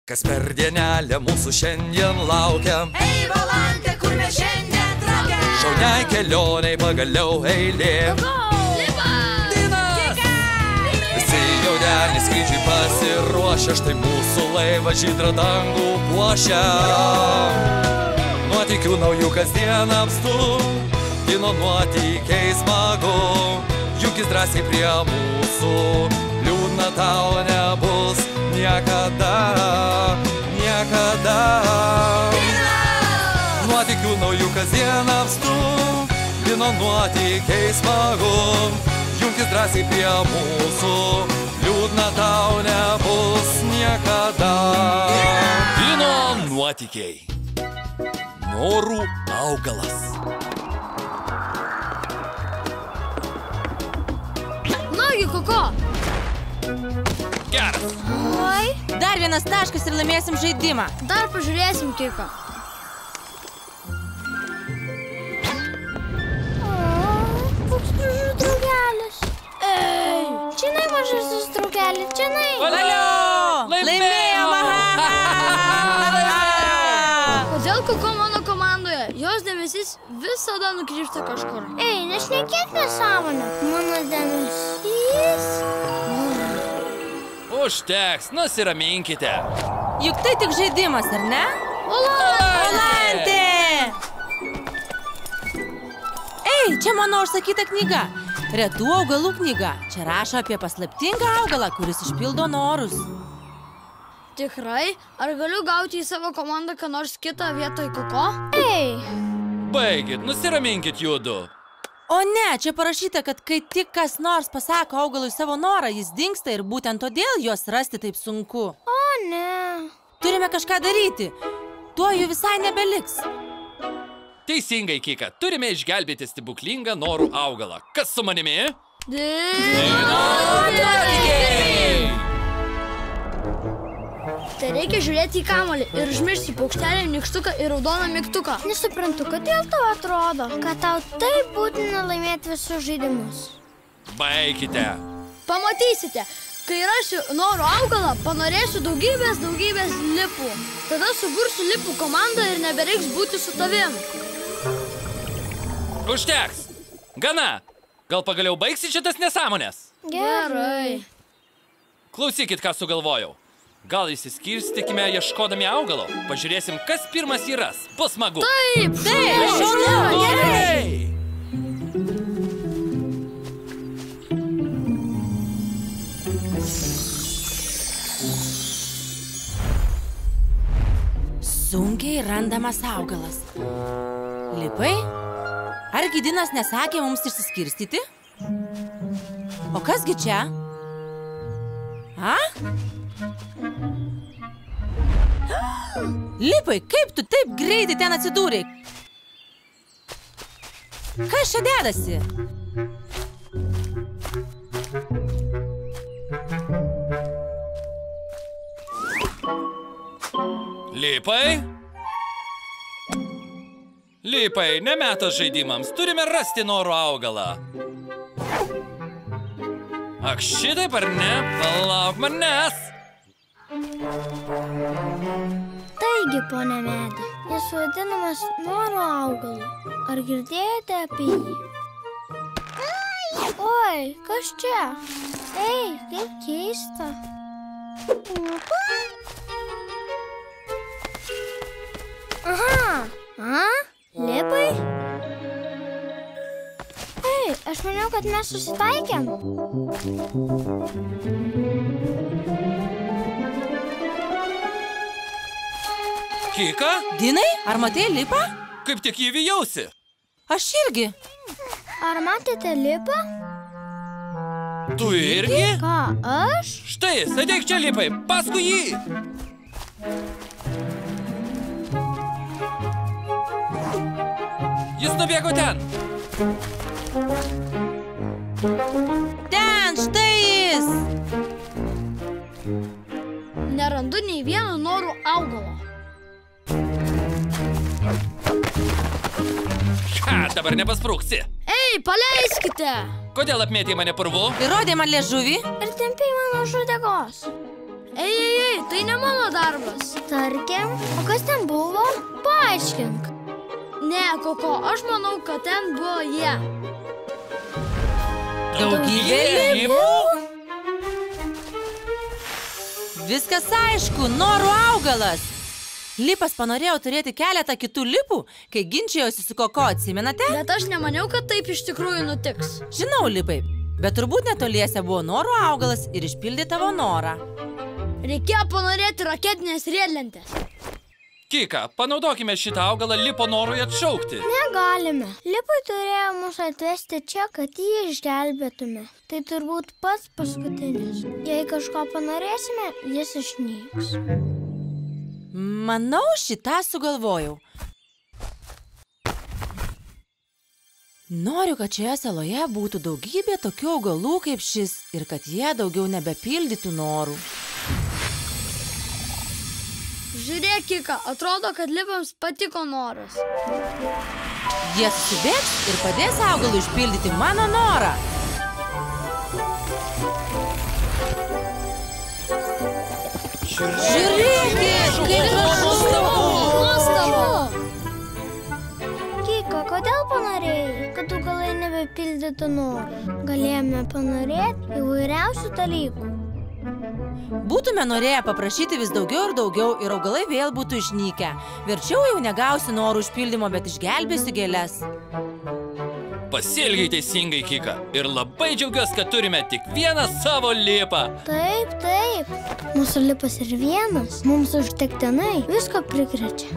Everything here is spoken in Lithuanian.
Kas per dienelę mūsų šiandien laukia? Ei, valantė, kur mes šiandien traukia? Šauniai kelioniai pagaliau eilė. Dinas! Visi jaudeliai skrydžiui pasiruošia, štai mūsų laivą žydrą dangų puošia. Nuotykių naujų kasdien apstu, kino nuotykiai smagu. Juk jis drąsiai prie mūsų, liūdna tau nebus niekada, niekada. Nuotykių naujų kasdien apstu, kino nuotykiai smagu. Junkis drąsiai prie mūsų, liūdna tau nebus niekada. Kino nuotykiai. Norų augalas. Nagi, Koko! Geras. Oi. Dar vienas taškas ir laimėsim žaidimą. Dar pažiūrėsim, Kiko. Koks gražus draugelis. Ei, čionai mažasis draugelis, čionai. Valio! Laimėjom! Kodėl Koko mano komandoje? Jos dėmesys visada nukrypsta kažkur. Ei, nešnekėk nesąmonę. Mano dėmesys... Užteks, nusiraminkite. Juk tai tik žaidimas, ar ne? Valantė! Ei, čia mano užsakyta knyga. Retų augalų knyga. Čia rašo apie paslaptingą augalą, kuris išpildo norus. Tikrai? Ar galiu gauti į savo komandą ką nors kitą vietoj Koko? Ei! Baigit, nusiraminkit judu. O ne, čia parašyta, kad kai tik kas nors pasako augalui savo norą, jis dingsta ir būtent todėl juos rasti taip sunku. O ne. Turime kažką daryti. Tuo jų visai nebeliks. Teisingai, Kika, turime išgelbėti stebuklingą norų augalą. Kas su manimi? Tai reikia žiūrėti į kamuolį ir užmiršti paukštelį, nykštuką ir raudoną mygtuką. Nesuprantu, kodėl tau atrodo, kad tau taip būtina laimėti visus žaidimus. Baikite. Pamatysite, kai rasiu norų augalą, panorėsiu daugybės lipų. Tada subursiu lipų komandą ir nebereiks būti su tavim. Užteks. Gana. Gal pagaliau baigsi šitas nesąmonės? Gerai. Klausykit, ką sugalvojau. Gal įsiskirstikime ieškodami augalo? Pažiūrėsim, kas pirmas jį ras. Bus smagu. Taip, šaunu. Gerai. Sunkiai randamas augalas. Lipai? Argi Dinas nesakė mums išsiskirstyti? O kasgi čia? A? Lipai, kaip tu taip greitai ten atsidūrei? Kas čia dedasi? Lipai? Lipai, nemetas žaidimams. Turime rasti norų augalą. Ak, šitaip ar ne? Palauk manęs. Taigi, ponia Medė, jis vadinamas norų augalu. Ar girdėjote apie jį? Oi, kas čia? Ei, kaip keista. Aha, Lipai? Ei, aš maniau, kad mes susitaikėm. Kika? Dinai, ar matei Lipą? Kaip tik jį vijausi. Aš irgi. Ar matėte Lipą? Tu irgi? Ką, aš? Štai, sėdėk čia, Lipai, paskui jį. Jis nubėgo ten. Ten, štai jis. Nerandu nei vieno norų augalo. Ha, dabar nepasprūksi. Ei, paleiskite! Kodėl apmėtei mane purvu? Įrodė man liežuvį. Ir tempiai mano už uodegos. Ei, tai ne mano darbas. Tarkim, o kas ten buvo? Paaiškink. Ne, Koko, aš manau, kad ten buvo jie. Daugybė lipų. Viskas aišku, norų augalas. Lipas panorėjo turėti keletą kitų lipų, kai ginčijosi su Koko, atsimenate? Bet aš nemaniau, kad taip iš tikrųjų nutiks. Žinau, Lipai, bet turbūt netoliese buvo norų augalas ir išpildė tavo norą. Reikėjo panorėti raketinės riedlentės. Kika, panaudokime šitą augalą lipo norui atšaukti. Negalime. Lipai turėjo mus atvesti čia, kad jį išgelbėtume. Tai turbūt pats paskutinis. Jei kažko panorėsime, jis išnyks. Manau, šitą sugalvojau. Noriu, kad šioje saloje būtų daugybė tokių augalų kaip šis ir kad jie daugiau nebepildytų norų. Žiūrėk, Kika, atrodo, kad lipams patiko noras. Jie susibėgs ir padės augalui išpildyti mano norą. Žiūrėkit, kaip Nuostabu! Kika, kodėl panorėjai, kad augalai nebepildytų norų? Galėjome panorėti įvairiausių dalykų. Būtume norėję paprašyti vis daugiau ir daugiau ir augalai vėl būtų išnykę. Verčiau jau negausiu norų užpildymo, bet išgelbėsiu gėles. Pasielgiai teisingai, Kika. Ir labai džiaugiuosi, kad turime tik vieną savo lipą. Taip, taip. Mūsų lipas ir vienas. Mums užtektinai visko prikrečia.